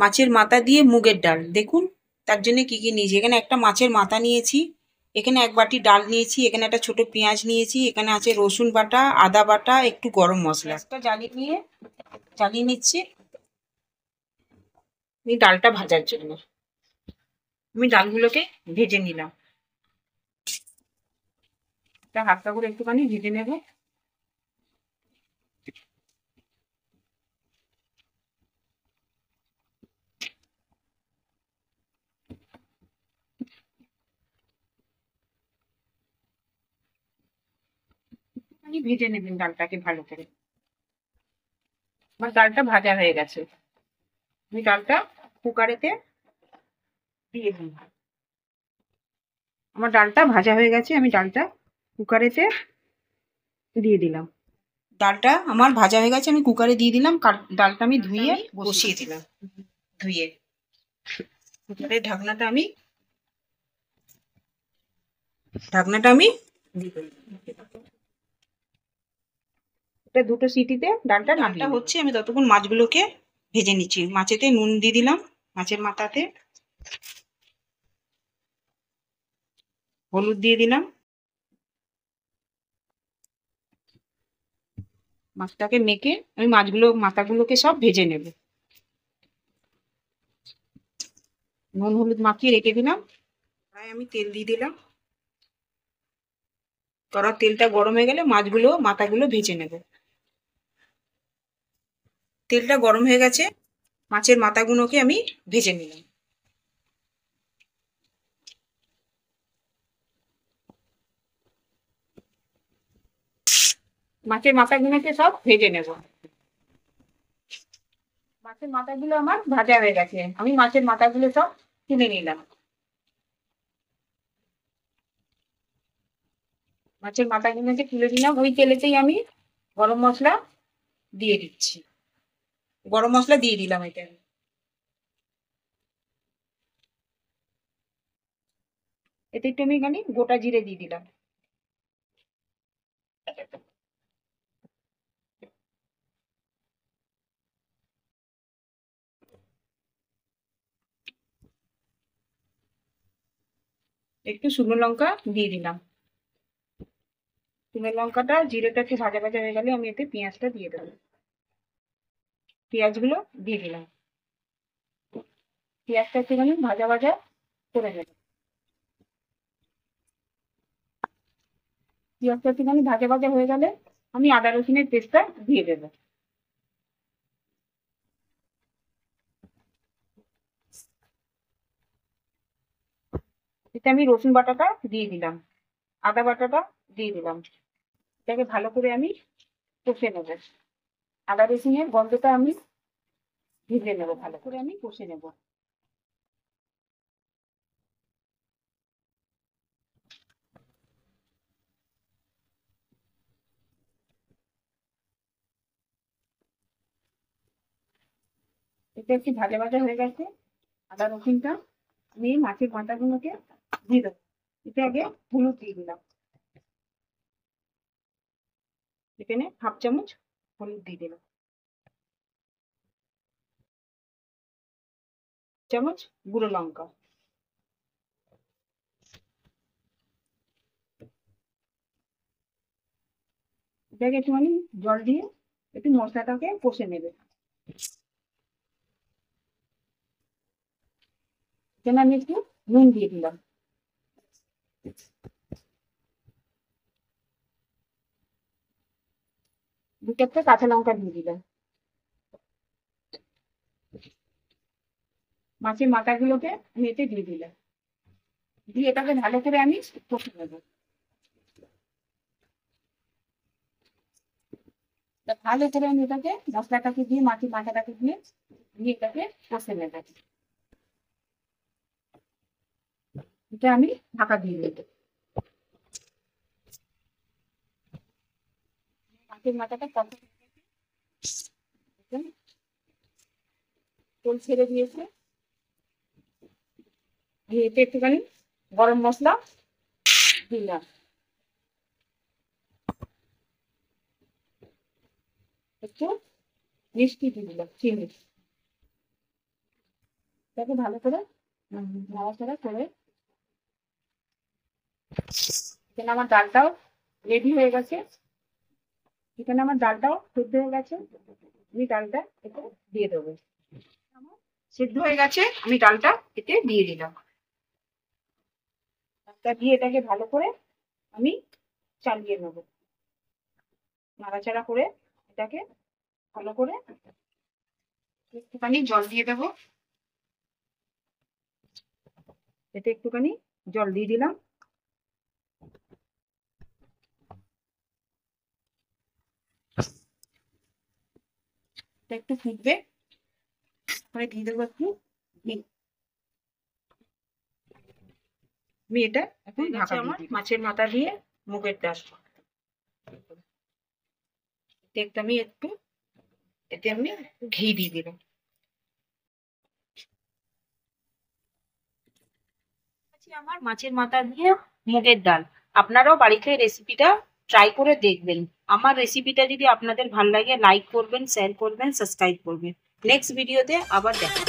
মাছের মাথা দিয়ে মুগের ডাল। দেখুন তার জন্য কি কি নিয়েছি। এখানে একটা মাছের মাথা নিয়েছি, এখানে 1 বাটি ডাল নিয়েছি, এখানে একটা ছোট পেঁয়াজ নিয়েছি, এখানে আছে রসুন বাটা, আদা বাটা, একটু গরম মশলা। একটা জ্বালিয়ে নিচ্ছি এই ডালটা ভাজার জন্য। আমি ডালগুলোকে ভেজে নিলাম, হালকা করে একটুখানি ভেজে নেব। ভেজে নেবেন ডালটাকে ভালো করে। আমার ডালটা ভাজা হয়ে গেছে, আমি ডালটা কুকারেতে দিয়ে দিই। আমার ডালটা ভাজা হয়ে গেছে, আমি ডালটা কুকারেতে দিয়ে দিলাম। ডালটা আমার ভাজা হয়ে গেছে, আমি কুকারে দিয়ে দিলাম। ডালটা আমি ধুয়ে বসিয়ে দিলাম। ধুয়ে কুকারের ঢাকনাটা আমি দিয়ে দিলাম। এটা 2টো সিটিতে ডালটা হচ্ছে। আমি ততক্ষণ মাছগুলোকে ভেজে নিচ্ছি। মাছেতে নুন দিয়ে দিলাম, মাছের মাথাতে হলুদ দিয়ে দিলাম। মাছটাকে মেখে আমি মাথাগুলোকে সব ভেজে নেব। নুন হলুদ মাখিয়ে রেখে দিলাম। আমি তেল দিয়ে দিলাম। কড়ার তেলটা গরম হয়ে গেলে মাথাগুলো ভেজে নেব। তেলটা গরম হয়ে গেছে, মাছের মাথাগুলোকে আমি ভেজে নিলাম। মাছের মাথাগুলোকে সব ভেজে নেব। মাছের মাথাগুলো আমার ভাজা হয়ে গেছে, আমি মাছের মাথাগুলো সব তুলে নিলাম। মাছের মাথাগুলোকে তুলে নিলাম। ওই তেলেতেই আমি গরম মশলা দিয়ে দিচ্ছি। গরম মশলা দিয়ে দিলাম। এতে একটু আমি এখানে গোটা জিরে দিয়ে দিলাম। একটু শুকনো লঙ্কা দিয়ে দিলাম। শুকনো লঙ্কাটা জিরেটা একটু ভাজা ভাজা হয়ে গেলে আমি এতে পেঁয়াজটা দিয়ে দেবো। পেঁয়াজগুলো দিয়ে দিলাম। পেঁয়াজটা একটুখানি ভাজা ভাজা করে নেব। পেঁয়াজটা একটুখানি ভাজা ভাজা হয়ে গেলে আমি আদা রসুনের পেস্টটা দিয়ে দেবো। এতে আমি রসুন বাটাটা দিয়ে দিলাম, আদা বাটাটা দিয়ে দিলাম। এটাকে ভালো করে আমি কষে নেব। আদা রসুনের গন্ধটা আমি ভেজে নেবো, ভালো করে আমি কষে নেব। এটা একটু ভাজা ভাজা হয়ে গেছে আদা রসুনটা। আমি মাছের মাথাগুলোকে দিয়ে দেবো। এতে আগে হলুদ দিয়ে দিলাম, এখানে 1/2 চামচ হলুদ দিয়ে দিলাম, চামচ গুঁড়ো লঙ্কা। এটাকে একটুখানি জল দিয়ে একটু মশলাটাকে কষে নেবে। এখানে আমি একটু নুন দিয়ে দিলাম, 2-4টে কাঁচা লঙ্কা দিয়ে দিলাম। মাছের মাথাগুলোকে আমি এতে দিয়ে দিলাম, দিয়ে এটাকে ভালো করে আমি কষে নেবো। ভালো করে আমি এটাকে মশলাটাকে দিয়ে মাছের মাথাটাকে দিয়ে এটাকে কষে নেবো। এটা আমি ঢাকা দিয়ে দেবো। মাছের মাথাটা তেল ছেড়ে দিয়েছে। এতে একটুখানি গরম মশলা দিলাম, একটু মিষ্টি দিয়ে দিলাম, চিনি। এটাকে ভালো করে নাড়াচাড়া করে এখানে আমার ডালটাও রেডি হয়ে গেছে। এখানে আমার ডালটাও সেদ্ধ হয়ে গেছে, আমি ডালটা এতে দিয়ে দেবো। আমার সেদ্ধ হয়ে গেছে, আমি ডালটা এতে দিয়ে দিলাম। ডালটা দিয়ে এটাকে ভালো করে আমি চালিয়ে নেব, নাড়াচাড়া করে এটাকে ভালো করে একটুখানি জল দিয়ে দেবো। এতে একটুখানি জল দিয়ে দিলাম। একটু ফুটবে, তারপরে দিয়ে দেবো একটু ঘি। আমি এটা এখন ঢাকা দিয়ে দিই। মাছের মাথা দিয়ে মুগের ডাল একটু আমি একটু এতে আমি ঘি দিয়ে দিলাম। আমার মাছের মাথা দিয়ে মুগের ডাল, আপনারাও বাড়িতে রেসিপিটা ট্রাই করে দেখবেন। আমার রেসিপিটা যদি আপনাদের ভালো লাগে লাইক করবেন, শেয়ার করবেন, সাবস্ক্রাইব করবেন। নেক্সট ভিডিওতে আবার দেখা।